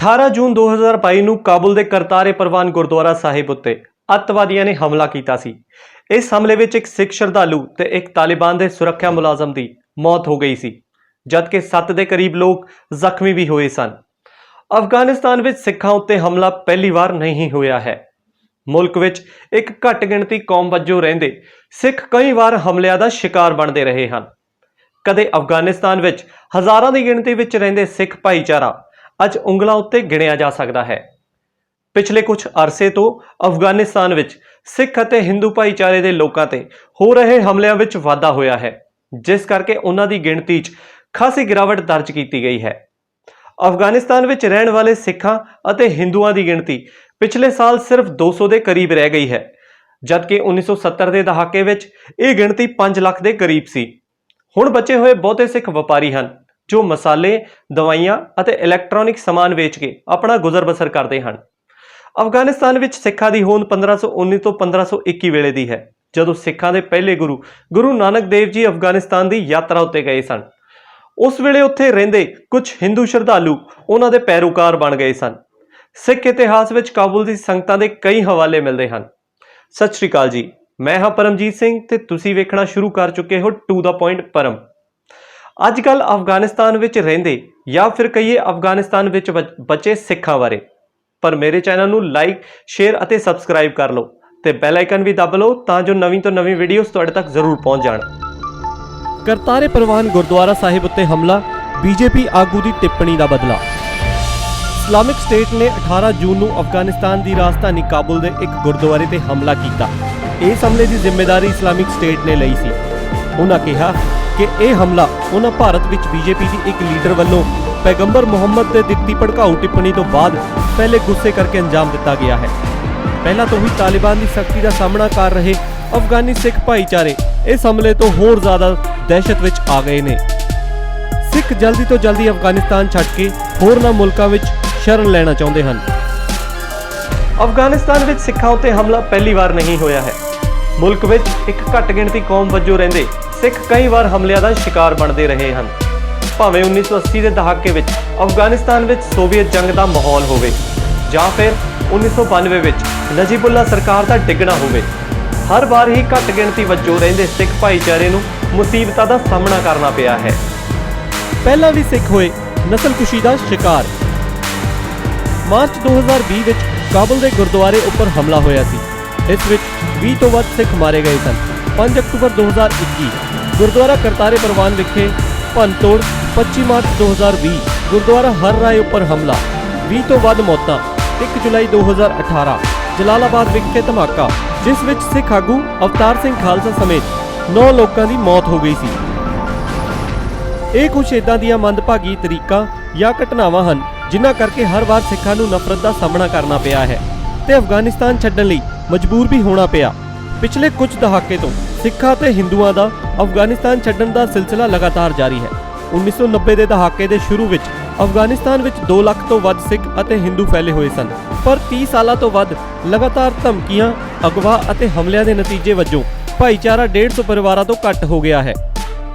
18 ਜੂਨ 2022 ਨੂੰ ਕਾਬੁਲ ਦੇ ਕਰਤਾਰੇ ਪ੍ਰਵਾਨ ਗੁਰਦੁਆਰਾ ਸਾਹਿਬ ਉੱਤੇ ਅੱਤਵਾਦੀਆਂ ਨੇ ਹਮਲਾ ਕੀਤਾ ਸੀ। ਇਸ ਹਮਲੇ ਵਿੱਚ ਇੱਕ ਸਿੱਖ ਸ਼ਰਧਾਲੂ ਤੇ ਇੱਕ ਤਾਲਿਬਾਨ ਦੇ ਸੁਰੱਖਿਆ ਮੁਲਾਜ਼ਮ ਦੀ ਮੌਤ ਹੋ ਗਈ ਸੀ, ਜਦਕਿ 7 ਦੇ ਕਰੀਬ ਲੋਕ ਜ਼ਖਮੀ ਵੀ ਹੋਏ ਸਨ। ਅਫਗਾਨਿਸਤਾਨ ਵਿੱਚ ਸਿੱਖਾਂ ਉੱਤੇ ਹਮਲਾ ਪਹਿਲੀ ਵਾਰ ਨਹੀਂ ਹੋਇਆ ਹੈ। ਮੁਲਕ ਵਿੱਚ ਇੱਕ ਘੱਟ ਗਿਣਤੀ ਕੌਮ ਵਜੋਂ ਰਹਿੰਦੇ ਸਿੱਖ ਕਈ ਵਾਰ ਹਮਲਿਆਂ ਦਾ ਸ਼ਿਕਾਰ ਬਣਦੇ ਰਹੇ ਹਨ। ਕਦੇ ਅਫਗਾਨਿਸਤਾਨ ਵਿੱਚ ਹਜ਼ਾਰਾਂ ਦੀ ਗਿਣਤੀ ਵਿੱਚ ਰਹਿੰਦੇ ਸਿੱਖ ਭਾਈਚਾਰਾ ਅੱਜ ਉਂਗਲਾਂ ਉੱਤੇ ਗਿਣਿਆ ਜਾ ਸਕਦਾ ਹੈ। ਪਿਛਲੇ ਕੁਝ ਅਰਸੇ ਤੋਂ ਅਫਗਾਨਿਸਤਾਨ ਵਿੱਚ ਸਿੱਖ ਅਤੇ ਹਿੰਦੂ ਭਾਈਚਾਰੇ ਦੇ ਲੋਕਾਂ ਤੇ ਹੋ ਰਹੇ ਹਮਲਿਆਂ ਵਿੱਚ ਵਾਧਾ ਹੋਇਆ ਹੈ, ਜਿਸ ਕਰਕੇ ਉਹਨਾਂ ਦੀ ਗਿਣਤੀ 'ਚ ਖਾਸੀ ਗਿਰਾਵਟ ਦਰਜ ਕੀਤੀ ਗਈ ਹੈ। ਅਫਗਾਨਿਸਤਾਨ ਵਿੱਚ ਰਹਿਣ ਵਾਲੇ ਸਿੱਖਾਂ ਅਤੇ ਹਿੰਦੂਆਂ ਦੀ ਗਿਣਤੀ ਪਿਛਲੇ ਸਾਲ ਸਿਰਫ 200 ਦੇ ਕਰੀਬ ਰਹਿ ਗਈ ਹੈ, ਜਦਕਿ 1970 ਦੇ ਦਹਾਕੇ ਵਿੱਚ ਇਹ ਗਿਣਤੀ 5 ਲੱਖ ਦੇ ਕਰੀਬ ਸੀ। ਹੁਣ ਬਚੇ ਹੋਏ ਬਹੁਤੇ ਸਿੱਖ ਵਪਾਰੀ ਹਨ ਜੋ ਮਸਾਲੇ, ਦਵਾਈਆਂ ਅਤੇ ਇਲੈਕਟ੍ਰੋਨਿਕ ਸਮਾਨ ਵੇਚ ਕੇ ਆਪਣਾ ਗੁਜ਼ਰ ਬਸਰ ਕਰਦੇ ਹਨ। ਅਫਗਾਨਿਸਤਾਨ ਵਿੱਚ ਸਿੱਖਾਂ ਦੀ ਹੋਂਦ 1519 ਤੋਂ 1521 ਵੇਲੇ ਦੀ ਹੈ, ਜਦੋਂ ਸਿੱਖਾਂ ਦੇ ਪਹਿਲੇ ਗੁਰੂ ਨਾਨਕ ਦੇਵ ਜੀ ਅਫਗਾਨਿਸਤਾਨ ਦੀ ਯਾਤਰਾ ਉੱਤੇ ਗਏ ਸਨ। ਉਸ ਵੇਲੇ ਉੱਥੇ ਰਹਿੰਦੇ ਕੁਝ ਹਿੰਦੂ ਸ਼ਰਧਾਲੂ ਉਹਨਾਂ ਦੇ ਪੈਰੋਕਾਰ ਬਣ ਗਏ ਸਨ। ਸਿੱਖ ਇਤਿਹਾਸ ਵਿੱਚ ਕਾਬੁਲ ਦੀ ਸੰਗਤਾਂ ਦੇ ਕਈ ਹਵਾਲੇ ਮਿਲਦੇ ਹਨ। ਸਤਿ ਸ਼੍ਰੀ ਅਕਾਲ ਜੀ, ਮੈਂ ਹਾਂ ਪਰਮਜੀਤ ਸਿੰਘ ਤੇ ਤੁਸੀਂ ਵੇਖਣਾ ਸ਼ੁਰੂ ਕਰ ਚੁੱਕੇ ਹੋ ਟੂ ਦਾ ਪੁਆਇੰਟ ਪਰਮ। ਅੱਜ ਕੱਲ੍ਹ ਅਫਗਾਨਿਸਤਾਨ ਵਿੱਚ ਰਹਿੰਦੇ ਜਾਂ ਫਿਰ ਕਹੀਏ ਅਫਗਾਨਿਸਤਾਨ ਵਿੱਚ ਬਚੇ ਸਿੱਖਾਂ ਬਾਰੇ। ਪਰ ਮੇਰੇ ਚੈਨਲ ਨੂੰ ਲਾਈਕ, ਸ਼ੇਅਰ ਅਤੇ ਸਬਸਕ੍ਰਾਈਬ ਕਰ ਲਓ ਤੇ ਬੈਲ ਆਈਕਨ ਵੀ ਦਬ ਲਓ ਤਾਂ ਜੋ ਨਵੀਂ ਤੋਂ ਨਵੀਂ ਵੀਡੀਓਜ਼ ਤੁਹਾਡੇ ਤੱਕ ਜ਼ਰੂਰ ਪਹੁੰਚ ਜਾਣ। ਕਰਤਾਰੇ ਪ੍ਰਵਾਨ ਗੁਰਦੁਆਰਾ ਸਾਹਿਬ ਉੱਤੇ ਹਮਲਾ, ਬੀਜੇਪੀ ਆਗੂ ਦੀ ਟਿੱਪਣੀ ਦਾ ਬਦਲਾ। ਇਸਲਾਮਿਕ ਸਟੇਟ ਨੇ 18 ਜੂਨ ਨੂੰ ਅਫਗਾਨਿਸਤਾਨ ਦੀ ਰਾਜਧਾਨੀ ਕਾਬੁਲ ਦੇ ਇੱਕ ਗੁਰਦੁਆਰੇ ਤੇ ਹਮਲਾ ਕੀਤਾ। ਇਸ ਹਮਲੇ ਦੀ ਜ਼ਿੰਮੇਵਾਰੀ ਇਸਲਾਮਿਕ ਸਟੇਟ ਨੇ ਲਈ ਸੀ। ਉਹਨਾਂ ਕਿਹਾ ਕਿ ਇਹ ਹਮਲਾ ਉਹਨਾਂ ਭਾਰਤ ਵਿੱਚ ਬੀਜੇਪੀ ਦੀ ਇੱਕ ਲੀਡਰ ਵੱਲੋਂ ਪੈਗੰਬਰ ਮੁਹੰਮਦ ਤੇ ਦਿੱਤੀ ਭੜਕਾਊ ਟਿੱਪਣੀ ਤੋਂ ਬਾਅਦ ਪਹਿਲੇ ਗੁੱਸੇ ਕਰਕੇ ਅੰਜਾਮ ਦਿੱਤਾ ਗਿਆ ਹੈ। ਪਹਿਲਾਂ ਤੋਂ ਹੀ ਤਾਲਿਬਾਨ ਦੀ ਸਖਤੀ ਦਾ ਸਾਹਮਣਾ ਕਰ ਰਹੇ ਅਫਗਾਨੀ ਸਿੱਖ ਭਾਈਚਾਰੇ ਇਸ ਹਮਲੇ ਤੋਂ ਹੋਰ ਜ਼ਿਆਦਾ ਦਹਿਸ਼ਤ ਵਿੱਚ ਆ ਗਏ ਨੇ। ਸਿੱਖ ਜਲਦੀ ਤੋਂ ਜਲਦੀ ਅਫਗਾਨਿਸਤਾਨ ਛੱਡ ਕੇ ਹੋਰਨਾਂ ਮੁਲਕਾਂ ਵਿੱਚ ਸ਼ਰਨ ਲੈਣਾ ਚਾਹੁੰਦੇ ਹਨ। ਅਫਗਾਨਿਸਤਾਨ ਵਿੱਚ ਸਿੱਖਾਂ ਉੱਤੇ ਹਮਲਾ ਪਹਿਲੀ ਵਾਰ ਨਹੀਂ ਹੋਇਆ ਹੈ। ਮੁਲਕ ਵਿੱਚ ਇੱਕ ਘੱਟ ਗਿਣਤੀ ਕੌਮ ਵਜੋਂ ਰਹਿੰਦੇ ਸਿੱਖ ਕਈ ਵਾਰ ਹਮਲਿਆਂ ਦਾ ਸ਼ਿਕਾਰ ਬਣਦੇ ਰਹੇ ਹਨ। ਭਾਵੇਂ 1980 ਦੇ ਦਹਾਕੇ ਵਿੱਚ ਅਫਗਾਨਿਸਤਾਨ ਵਿੱਚ ਸੋਵੀਅਤ ਜੰਗ ਦਾ ਮਾਹੌਲ ਹੋਵੇ ਜਾਂ ਫਿਰ 1992 ਵਿੱਚ ਨਜੀਬੁੱਲਾ ਸਰਕਾਰ ਦਾ ਡਿੱਗਣਾ ਹੋਵੇ, ਹਰ ਵਾਰ ਹੀ ਘੱਟ ਗਿਣਤੀ ਵਜੋਂ ਰਹਿੰਦੇ ਸਿੱਖ ਭਾਈਚਾਰੇ ਨੂੰ ਮੁਸੀਬਤਾਂ ਦਾ ਸਾਹਮਣਾ ਕਰਨਾ ਪਿਆ ਹੈ। ਪਹਿਲਾਂ ਵੀ ਸਿੱਖ ਹੋਏ ਨਸਲਕੁਸ਼ੀ ਦਾ ਸ਼ਿਕਾਰ। ਮਾਰਚ 2020 ਵਿੱਚ ਕਾਬੁਲ ਦੇ ਗੁਰਦੁਆਰੇ ਉੱਪਰ ਹਮਲਾ ਹੋਇਆ ਸੀ। ਇਸ ਵਿੱਚ 20 ਤੋਂ ਵੱਧ ਸਿੱਖ ਮਾਰੇ ਗਏ ਸਨ। 5 ਅਕਤੂਬਰ 2021 ਗੁਰਦੁਆਰਾ ਕਰਤਾਰੇ ਪ੍ਰਵਾਨ ਵਿਖੇ ਭੰਨਤੋੜ। 25 ਮਾਰਚ 2020 ਗੁਰਦੁਆਰਾ ਹਰ ਰਾਏ ਉੱਪਰ ਹਮਲਾ, 20 ਤੋਂ ਵੱਧ ਮੌਤਾਂ। 1 ਜੁਲਾਈ 2018 ਜਲਾਲਾਬਾਦ ਵਿਖੇ ਧਮਾਕਾ, ਜਿਸ ਵਿੱਚ ਸਿੱਖ ਆਗੂ ਅਵਤਾਰ ਸਿੰਘ ਖਾਲਸਾ ਸਮੇਤ 9 ਲੋਕਾਂ ਦੀ ਮੌਤ ਹੋ ਗਈ ਸੀ। ਇਹ ਕੁਝ ਇਦਾਂ ਦੀਆਂ ਮੰਦਭਾਗੀ ਤਰੀਕਾਂ ਜਾਂ ਘਟਨਾਵਾਂ ਹਨ ਜਿਨ੍ਹਾਂ ਕਰਕੇ ਹਰ ਵਾਰ ਸਿੱਖਾਂ ਨੂੰ ਨਫ਼ਰਤ ਦਾ ਸਾਹਮਣਾ ਕਰਨਾ ਪਿਆ ਹੈ ਤੇ ਅਫਗਾਨਿਸਤਾਨ ਛੱਡਣ ਲਈ ਮਜਬੂਰ ਵੀ ਹੋਣਾ ਪਿਆ। ਪਿਛਲੇ ਕੁਝ ਦਹਾਕੇ ਤੋਂ ਸਿੱਖਾਂ ਤੇ ਹਿੰਦੂਆਂ ਦਾ ਅਫਗਾਨਿਸਤਾਨ ਛੱਡਣ ਦਾ ਸਿਲਸਿਲਾ ਲਗਾਤਾਰ ਜਾਰੀ ਹੈ। 1990 ਦੇ ਦਹਾਕੇ ਦੇ ਸ਼ੁਰੂ ਵਿੱਚ ਅਫਗਾਨਿਸਤਾਨ ਵਿੱਚ 2 ਲੱਖ ਤੋਂ ਵੱਧ ਸਿੱਖ ਅਤੇ ਹਿੰਦੂ ਫੈਲੇ ਹੋਏ ਸਨ, ਪਰ 30 ਸਾਲਾਂ ਤੋਂ ਵੱਧ ਲਗਾਤਾਰ ਧਮਕੀਆਂ, ਅਗਵਾ ਅਤੇ ਹਮਲਿਆਂ ਦੇ ਨਤੀਜੇ ਵਜੋਂ ਭਾਈਚਾਰਾ 150 ਪਰਿਵਾਰਾਂ ਤੋਂ ਘੱਟ ਹੋ ਗਿਆ ਹੈ।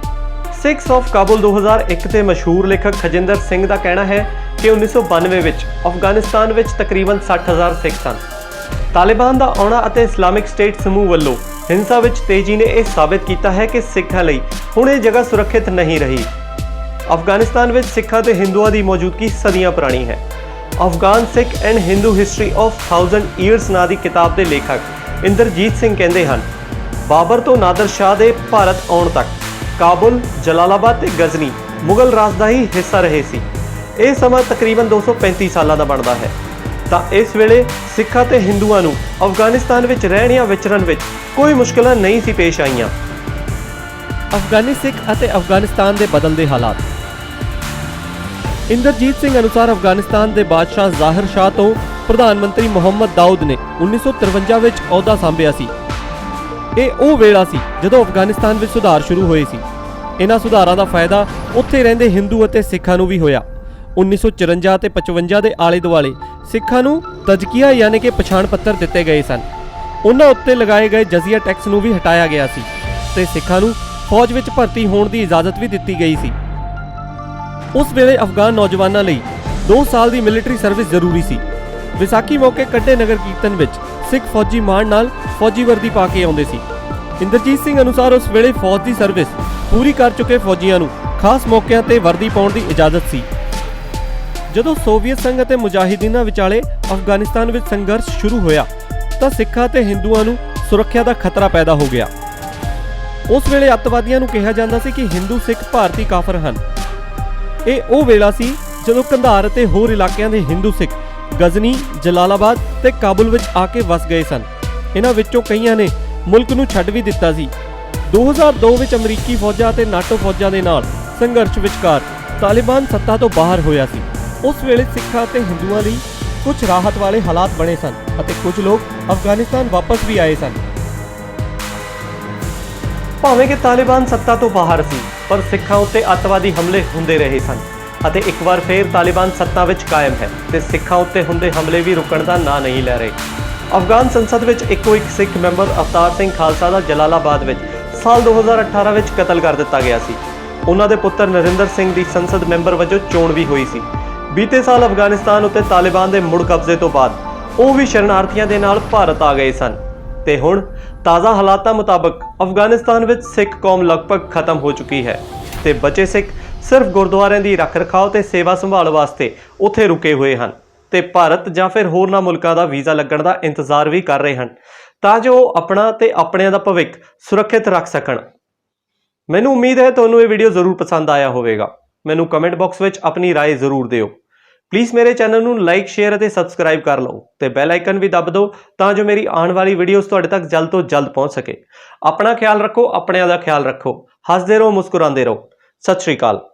ਸਿੱਖਸ ਆਫ ਕਾਬੁਲ 2001 ਦੇ ਮਸ਼ਹੂਰ ਲੇਖਕ ਖਜਿੰਦਰ ਸਿੰਘ ਦਾ ਕਹਿਣਾ ਹੈ ਕਿ 1992 ਵਿੱਚ ਅਫਗਾਨਿਸਤਾਨ ਵਿੱਚ ਤਕਰੀਬਨ 60,000 ਸਿੱਖ ਸਨ। ਤਾਲਿਬਾਨ ਦਾ ਆਉਣਾ ਅਤੇ ਇਸਲਾਮਿਕ ਸਟੇਟ ਸਮੂਹ ਵੱਲੋਂ ਹਿੰਸਾ ਵਿੱਚ ਤੇਜ਼ੀ ਨੇ ਇਹ ਸਾਬਿਤ ਕੀਤਾ ਹੈ ਕਿ ਸਿੱਖਾਂ ਲਈ ਹੁਣ ਇਹ ਜਗ੍ਹਾ ਸੁਰੱਖਿਅਤ ਨਹੀਂ ਰਹੀ। ਅਫਗਾਨਿਸਤਾਨ ਵਿੱਚ ਸਿੱਖਾਂ ਤੇ ਹਿੰਦੂਆਂ ਦੀ ਮੌਜੂਦਗੀ ਸਦੀਆਂ ਪੁਰਾਣੀ ਹੈ। Afghan Sikh and Hindu history of 1000 years ਨਾਂ ਦੀ ਕਿਤਾਬ ਦੇ ਲੇਖਕ ਇੰਦਰਜੀਤ ਸਿੰਘ ਕਹਿੰਦੇ ਹਨ, ਬਾਬਰ ਤੋਂ ਨਾਦਰ ਸ਼ਾਹ ਦੇ ਭਾਰਤ ਆਉਣ ਤੱਕ ਕਾਬੁਲ, ਜਲਾਲਾਬਾਦ ਤੇ ਗਜ਼ਨੀ ਮੁਗਲ ਰਾਜ ਦਾ ਹੀ ਹਿੱਸਾ ਰਹੇ ਸੀ। ਇਹ ਸਮਾਂ ਤਕਰੀਬਨ 235 ਸਾਲਾਂ ਦਾ ਬਣਦਾ ਹੈ। ਤਾਂ ਇਸ ਵੇਲੇ ਸਿੱਖਾਂ ਤੇ ਹਿੰਦੂਆਂ ਨੂੰ ਅਫਗਾਨਿਸਤਾਨ ਵਿੱਚ ਰਹਿਣ ਜਾਂ ਵਿਚਰਨ ਵਿੱਚ ਕੋਈ ਮੁਸ਼ਕਲਾਂ ਨਹੀਂ ਸੀ ਪੇਸ਼ ਆਈਆਂ। ਅਫਗਾਨੀ ਸਿੱਖ ਅਤੇ ਅਫਗਾਨਿਸਤਾਨ ਦੇ ਬਦਲਦੇ ਹਾਲਾਤ। ਇੰਦਰਜੀਤ ਸਿੰਘ ਅਨੁਸਾਰ ਅਫਗਾਨਿਸਤਾਨ ਦੇ ਬਾਦਸ਼ਾਹ ਜ਼ਾਹਿਰ ਸ਼ਾਹ ਤੋਂ ਪ੍ਰਧਾਨ ਮੰਤਰੀ ਮੁਹੰਮਦ ਦਾਊਦ ਨੇ 1953 ਵਿੱਚ ਅਹੁਦਾ ਸੰਭਿਆ ਸੀ। ਇਹ ਉਹ ਵੇਲਾ ਸੀ ਜਦੋਂ ਅਫਗਾਨਿਸਤਾਨ ਵਿੱਚ ਸੁਧਾਰ ਸ਼ੁਰੂ ਹੋਏ ਸੀ। ਇਹਨਾਂ ਸੁਧਾਰਾਂ ਦਾ ਫਾਇਦਾ ਉੱਥੇ ਰਹਿੰਦੇ ਹਿੰਦੂ ਅਤੇ ਸਿੱਖਾਂ ਨੂੰ ਵੀ ਹੋਇਆ। 1954 ਤੇ 55 ਦੇ ਆਲੇ ਦੁਆਲੇ ਸਿੱਖਾਂ ਨੂੰ ਤਜ਼ਕੀਆ ਯਾਨੀ ਕਿ ਪਛਾਣ ਪੱਤਰ ਦਿੱਤੇ ਗਏ ਸਨ। ਉਹਨਾਂ ਉੱਤੇ ਲਗਾਏ ਗਏ ਜਜ਼ੀਆ ਟੈਕਸ ਨੂੰ ਵੀ ਹਟਾਇਆ ਗਿਆ ਸੀ ਤੇ ਸਿੱਖਾਂ ਨੂੰ ਫੌਜ ਵਿੱਚ ਭਰਤੀ ਹੋਣ ਦੀ ਇਜਾਜ਼ਤ ਵੀ ਦਿੱਤੀ ਗਈ ਸੀ। ਉਸ ਵੇਲੇ ਅਫਗਾਨ ਨੌਜਵਾਨਾਂ ਲਈ 2 ਸਾਲ ਦੀ ਮਿਲਟਰੀ ਸਰਵਿਸ ਜ਼ਰੂਰੀ ਸੀ। ਵਿਸਾਖੀ ਮੌਕੇ ਕੱਢੇ ਨਗਰ ਕੀਰਤਨ ਵਿੱਚ ਸਿੱਖ ਫੌਜੀ ਮਾਣ ਨਾਲ ਫੌਜੀ ਵਰਦੀ ਪਾ ਕੇ ਆਉਂਦੇ ਸੀ। ਇੰਦਰਜੀਤ ਸਿੰਘ ਅਨੁਸਾਰ ਉਸ ਵੇਲੇ ਫੌਜ ਦੀ ਸਰਵਿਸ ਪੂਰੀ ਕਰ ਚੁੱਕੇ ਫੌਜੀਆਂ ਨੂੰ ਖਾਸ ਮੌਕਿਆਂ ਤੇ ਵਰਦੀ ਪਾਉਣ ਦੀ ਇਜਾਜ਼ਤ ਸੀ। ਜਦੋਂ ਸੋਵੀਅਤ ਸੰਘ ਅਤੇ ਮੁਜਾਹਿਦੀਨਾਂ ਵਿਚਾਲੇ ਅਫਗਾਨਿਸਤਾਨ ਵਿੱਚ ਸੰਘਰਸ਼ ਸ਼ੁਰੂ ਹੋਇਆ ਤਾਂ ਸਿੱਖਾਂ ਤੇ ਹਿੰਦੂਆਂ ਨੂੰ ਸੁਰੱਖਿਆ ਦਾ ਖਤਰਾ ਪੈਦਾ ਹੋ ਗਿਆ। ਉਸ ਵੇਲੇ ਅੱਤਵਾਦੀਆਂ ਨੂੰ ਕਿਹਾ ਜਾਂਦਾ ਸੀ ਕਿ ਹਿੰਦੂ ਸਿੱਖ ਭਾਰਤੀ ਕਾਫਰ ਹਨ। ਇਹ ਉਹ ਵੇਲਾ ਸੀ ਜਦੋਂ ਕੰਧਾਰ ਅਤੇ ਹੋਰ ਇਲਾਕਿਆਂ ਦੇ ਹਿੰਦੂ ਸਿੱਖ ਗਜ਼ਨੀ, ਜਲਾਲਾਬਾਦ ਤੇ ਕਾਬੁਲ ਵਿੱਚ ਆ ਕੇ ਵਸ ਗਏ ਸਨ। ਇਹਨਾਂ ਵਿੱਚੋਂ ਕਈਆਂ ਨੇ ਮੁਲਕ ਨੂੰ ਛੱਡ ਵੀ ਦਿੱਤਾ ਸੀ। 2002 ਵਿੱਚ ਅਮਰੀਕੀ ਫੌਜਾਂ ਅਤੇ ਨਾਟੋ ਫੌਜਾਂ ਦੇ ਨਾਲ ਸੰਘਰਸ਼ ਵਿਚਕਾਰ ਤਾਲਿਬਾਨ ਸੱਤਾ ਤੋਂ ਬਾਹਰ ਹੋਇਆ ਸੀ। ਉਸ ਵੇਲੇ ਸਿੱਖਾਂ ਅਤੇ ਹਿੰਦੂਆਂ ਲਈ ਕੁਝ ਰਾਹਤ ਵਾਲੇ ਹਾਲਾਤ ਬਣੇ ਸਨ ਅਤੇ ਕੁਝ ਲੋਕ ਅਫਗਾਨਿਸਤਾਨ ਵਾਪਸ ਵੀ ਆਏ ਸਨ। ਭਾਵੇਂ ਕਿ ਤਾਲਿਬਾਨ ਸੱਤਾ ਤੋਂ ਬਾਹਰ ਸੀ, ਪਰ ਸਿੱਖਾਂ ਉੱਤੇ ਅੱਤਵਾਦੀ ਹਮਲੇ ਹੁੰਦੇ ਰਹੇ ਸਨ ਅਤੇ ਇੱਕ ਵਾਰ ਫੇਰ ਤਾਲਿਬਾਨ ਸੱਤਾ ਵਿੱਚ ਕਾਇਮ ਹੈ ਤੇ ਸਿੱਖਾਂ ਉੱਤੇ ਹੁੰਦੇ ਹਮਲੇ ਵੀ ਰੁਕਣ ਦਾ ਨਾਂ ਨਹੀਂ ਲੈ ਰਹੇ। ਅਫਗਾਨ ਸੰਸਦ ਵਿੱਚ ਇੱਕੋ ਇੱਕ ਸਿੱਖ ਮੈਂਬਰ ਅਵਤਾਰ ਸਿੰਘ ਖਾਲਸਾ ਦਾ ਜਲਾਲਾਬਾਦ ਵਿੱਚ ਸਾਲ 2018 ਵਿੱਚ ਕਤਲ ਕਰ ਦਿੱਤਾ ਗਿਆ ਸੀ। ਉਹਨਾਂ ਦੇ ਪੁੱਤਰ ਨਰਿੰਦਰ ਸਿੰਘ ਦੀ ਸੰਸਦ ਮੈਂਬਰ ਵਜੋਂ ਚੋਣ ਵੀ ਹੋਈ ਸੀ। ਬੀਤੇ ਸਾਲ ਅਫਗਾਨਿਸਤਾਨ ਉੱਤੇ ਤਾਲਿਬਾਨ ਦੇ ਮੁੜ ਕਬਜ਼ੇ ਤੋਂ ਬਾਅਦ ਉਹ ਵੀ ਸ਼ਰਨਾਰਥੀਆਂ ਦੇ ਨਾਲ ਭਾਰਤ ਆ ਗਏ ਸਨ ਤੇ ਹੁਣ ਤਾਜ਼ਾ ਹਾਲਾਤਾਂ ਮੁਤਾਬਕ ਅਫਗਾਨਿਸਤਾਨ ਵਿੱਚ ਸਿੱਖ ਕੌਮ ਲਗਭਗ ਖਤਮ ਹੋ ਚੁੱਕੀ ਹੈ ਤੇ ਬਚੇ ਸਿੱਖ ਸਿਰਫ ਗੁਰਦੁਆਰਿਆਂ ਦੀ ਰੱਖ ਰਖਾਓ ਤੇ ਸੇਵਾ ਸੰਭਾਲ ਵਾਸਤੇ ਉੱਥੇ ਰੁਕੇ ਹੋਏ ਹਨ ਤੇ ਭਾਰਤ ਜਾਂ ਫਿਰ ਹੋਰਨਾਂ ਮੁਲਕਾਂ ਦਾ ਵੀਜ਼ਾ ਲੱਗਣ ਦਾ ਇੰਤਜ਼ਾਰ ਵੀ ਕਰ ਰਹੇ ਹਨ ਤਾਂ ਜੋ ਉਹ ਆਪਣਾ ਤੇ ਆਪਣਿਆਂ ਦਾ ਭਵਿੱਖ ਸੁਰੱਖਿਅਤ ਰੱਖ ਸਕਣ। ਮੈਨੂੰ ਉਮੀਦ ਹੈ ਤੁਹਾਨੂੰ ਇਹ ਵੀਡੀਓ ਜ਼ਰੂਰ ਪਸੰਦ ਆਇਆ ਹੋਵੇਗਾ। ਮੈਨੂੰ ਕਮੈਂਟ ਬਾਕਸ ਵਿੱਚ ਆਪਣੀ ਰਾਏ ਜ਼ਰੂਰ ਦਿਓ। ਪਲੀਜ਼ ਮੇਰੇ ਚੈਨਲ ਨੂੰ ਲਾਈਕ, ਸ਼ੇਅਰ ਅਤੇ ਸਬਸਕ੍ਰਾਈਬ ਕਰ ਲਓ ਤੇ ਬੈਲ ਆਈਕਨ ਵੀ ਦਬ ਦਿਓ ਤਾਂ ਜੋ ਮੇਰੀ ਆਉਣ ਵਾਲੀ ਵੀਡੀਓਜ਼ ਤੁਹਾਡੇ ਤੱਕ ਜਲਦ ਤੋਂ ਜਲਦ ਪਹੁੰਚ ਸਕੇ। ਆਪਣਾ ਖਿਆਲ ਰੱਖੋ, ਆਪਣਿਆਂ ਦਾ ਖਿਆਲ ਰੱਖੋ। ਹੱਸਦੇ ਰਹੋ, ਮੁਸਕਰਾਉਂਦੇ ਰਹੋ। ਸਤਿ ਸ਼੍ਰੀ ਅਕਾਲ।